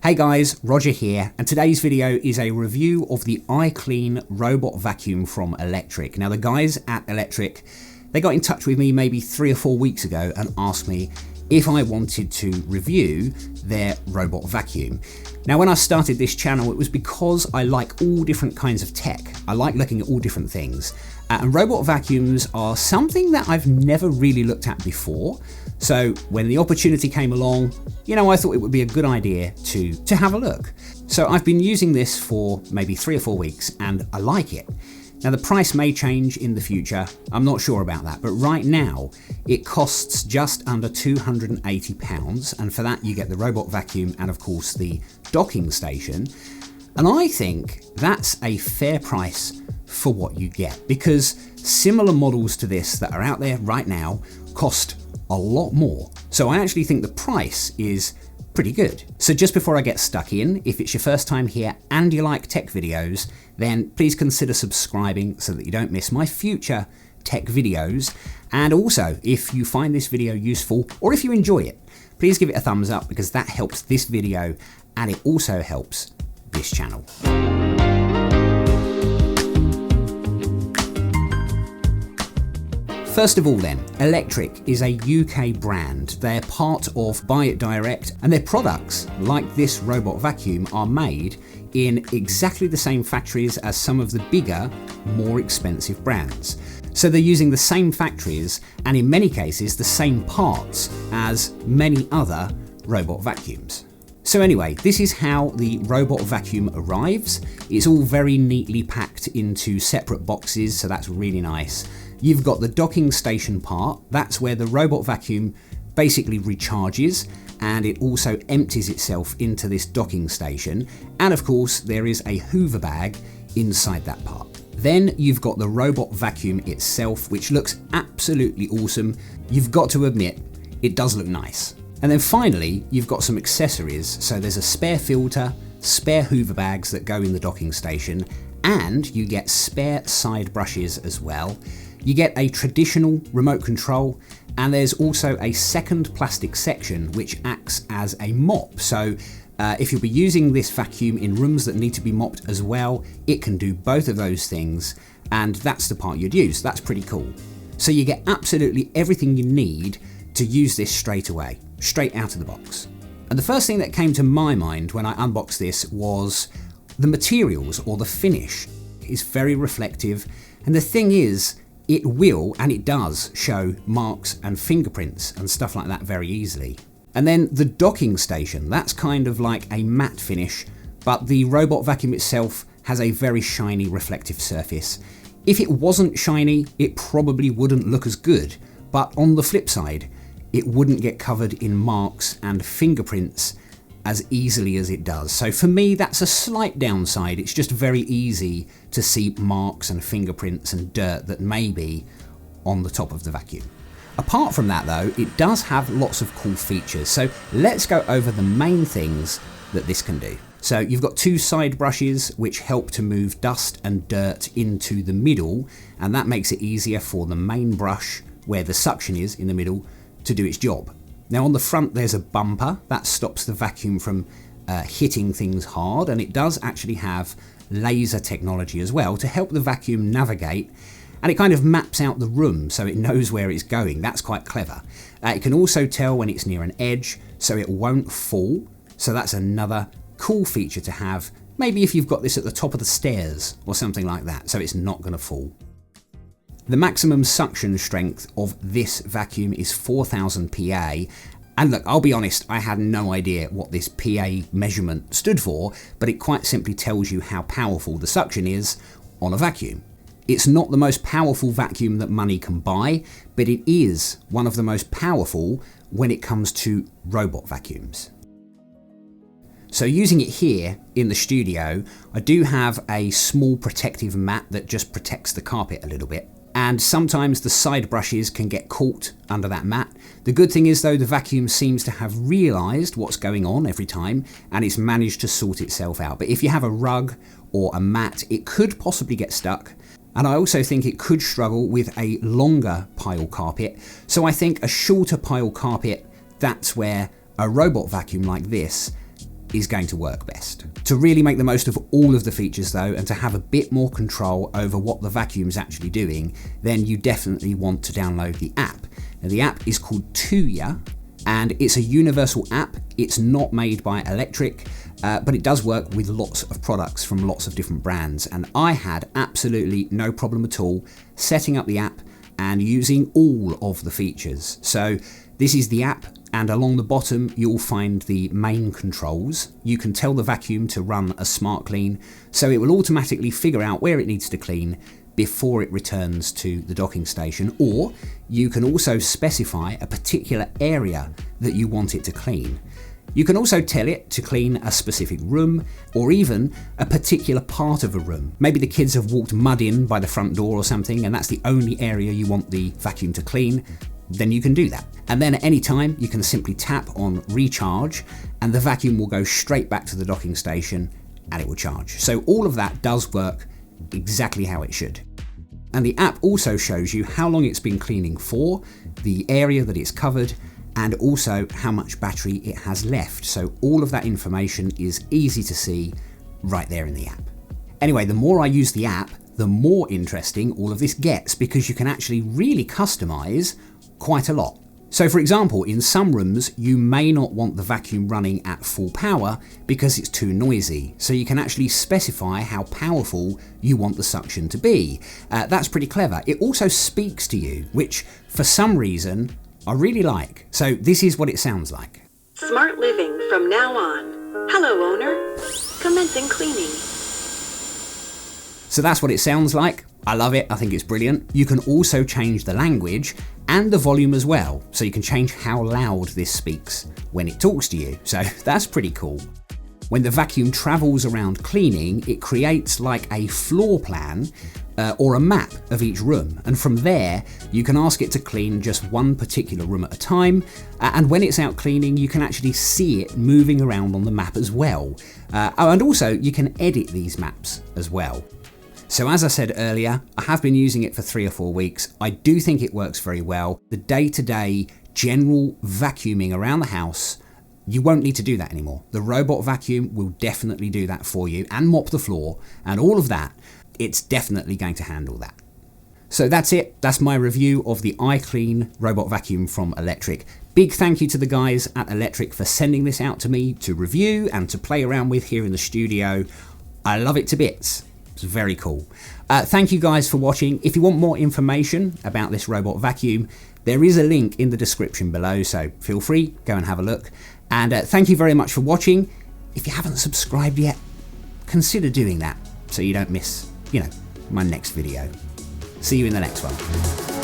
Hey guys, Roger here, and today's video is a review of the iClean robot vacuum from electriQ. Now the guys at electriQ, they got in touch with me maybe 3 or 4 weeks ago and asked me if I wanted to review their robot vacuum. Now when I started this channel, it was because I like all different kinds of tech. I like looking at all different things. And robot vacuums are something that I've never really looked at before. So when the opportunity came along, I thought it would be a good idea to have a look. So I've been using this for maybe 3 or 4 weeks and I like it. Now the price may change in the future, I'm not sure about that, but right now it costs just under £280, and for that you get the robot vacuum and of course the docking station. And I think that's a fair price for what you get, because similar models to this that are out there right now cost a lot more. So I actually think the price is pretty good. So just before I get stuck in, if it's your first time here and you like tech videos, then please consider subscribing so that you don't miss my future tech videos. And also, if you find this video useful or if you enjoy it, please give it a thumbs up, because that helps this video and it also helps this channel. First of all then, electriQ is a UK brand. They're part of Buy It Direct, and their products, like this robot vacuum, are made in exactly the same factories as some of the bigger, more expensive brands. So they're using the same factories, and in many cases the same parts as many other robot vacuums. So anyway, this is how the robot vacuum arrives. It's all very neatly packed into separate boxes, so that's really nice. You've got the docking station part, that's where the robot vacuum basically recharges, and it also empties itself into this docking station. And of course, there is a Hoover bag inside that part. Then you've got the robot vacuum itself, which looks absolutely awesome. You've got to admit, it does look nice. And then finally, you've got some accessories. So there's a spare filter, spare Hoover bags that go in the docking station, and you get spare side brushes as well. You get a traditional remote control, and there's also a second plastic section which acts as a mop. So if you'll be using this vacuum in rooms that need to be mopped as well, it can do both of those things, and that's the part you'd use. That's pretty cool. So you get absolutely everything you need to use this straight away, straight out of the box. And the first thing that came to my mind when I unboxed this was the materials, or the finish. It's very reflective, and the thing is, it will, and it does, show marks and fingerprints and stuff like that very easily. And then the docking station, that's kind of like a matte finish, but the robot vacuum itself has a very shiny reflective surface. If it wasn't shiny, it probably wouldn't look as good, but on the flip side, it wouldn't get covered in marks and fingerprints as easily as it does. So for me, that's a slight downside. It's just very easy to see marks and fingerprints and dirt that may be on the top of the vacuum. Apart from that though, it does have lots of cool features. So let's go over the main things that this can do. So you've got 2 side brushes which help to move dust and dirt into the middle, and that makes it easier for the main brush, where the suction is in the middle, to do its job. Now on the front there's a bumper that stops the vacuum from hitting things hard, and it does actually have laser technology as well to help the vacuum navigate, and it kind of maps out the room so it knows where it's going. That's quite clever. It can also tell when it's near an edge so it won't fall, so that's another cool feature to have, maybe if you've got this at the top of the stairs or something like that, so it's not going to fall. The maximum suction strength of this vacuum is 4000 PA, and look, I'll be honest, I had no idea what this PA measurement stood for, but it quite simply tells you how powerful the suction is on a vacuum. It's not the most powerful vacuum that money can buy, but it is one of the most powerful when it comes to robot vacuums. So using it here in the studio, I do have a small protective mat that just protects the carpet a little bit. And sometimes the side brushes can get caught under that mat. The good thing is though, the vacuum seems to have realised what's going on every time, and it's managed to sort itself out. But if you have a rug or a mat, it could possibly get stuck. And I also think it could struggle with a longer pile carpet. So I think a shorter pile carpet, that's where a robot vacuum like this is going to work best. To really make the most of all of the features though, and to have a bit more control over what the vacuum's actually doing, then you definitely want to download the app. Now, the app is called Tuya, and it's a universal app. It's not made by electriQ, but it does work with lots of products from lots of different brands. And I had absolutely no problem at all setting up the app and using all of the features. So this is the app, and along the bottom you'll find the main controls. You can tell the vacuum to run a smart clean, so it will automatically figure out where it needs to clean before it returns to the docking station, or you can also specify a particular area that you want it to clean. You can also tell it to clean a specific room, or even a particular part of a room. Maybe the kids have walked mud in by the front door or something, and that's the only area you want the vacuum to clean. Then you can do that. And then at any time you can simply tap on recharge, and the vacuum will go straight back to the docking station and it will charge. So all of that does work exactly how it should. And the app also shows you how long it's been cleaning for, the area that it's covered, and also how much battery it has left. So all of that information is easy to see right there in the app. Anyway, the more I use the app, the more interesting all of this gets, because you can actually really customize quite a lot. So for example, in some rooms you may not want the vacuum running at full power because it's too noisy. So you can actually specify how powerful you want the suction to be. That's pretty clever. It also speaks to you, which for some reason I really like. So this is what it sounds like. Smart living from now on. Hello, owner. Commencing cleaning. So that's what it sounds like. I love it. I think it's brilliant. You can also change the language and the volume as well. So you can change how loud this speaks when it talks to you. So that's pretty cool. When the vacuum travels around cleaning, it creates like a floor plan or a map of each room. And from there, you can ask it to clean just one particular room at a time. And when it's out cleaning, you can actually see it moving around on the map as well. And also you can edit these maps as well. So as I said earlier, I have been using it for 3 or 4 weeks. I do think it works very well. The day-to-day general vacuuming around the house, you won't need to do that anymore. The robot vacuum will definitely do that for you and mop the floor and all of that. It's definitely going to handle that. So that's it. That's my review of the iClean robot vacuum from electriQ. Big thank you to the guys at electriQ for sending this out to me to review and to play around with here in the studio. I love it to bits. It's very cool. Thank you guys for watching. If you want more information about this robot vacuum, there is a link in the description below, so feel free, go and have a look. And thank you very much for watching. If you haven't subscribed yet, consider doing that so you don't miss, my next video. See you in the next one.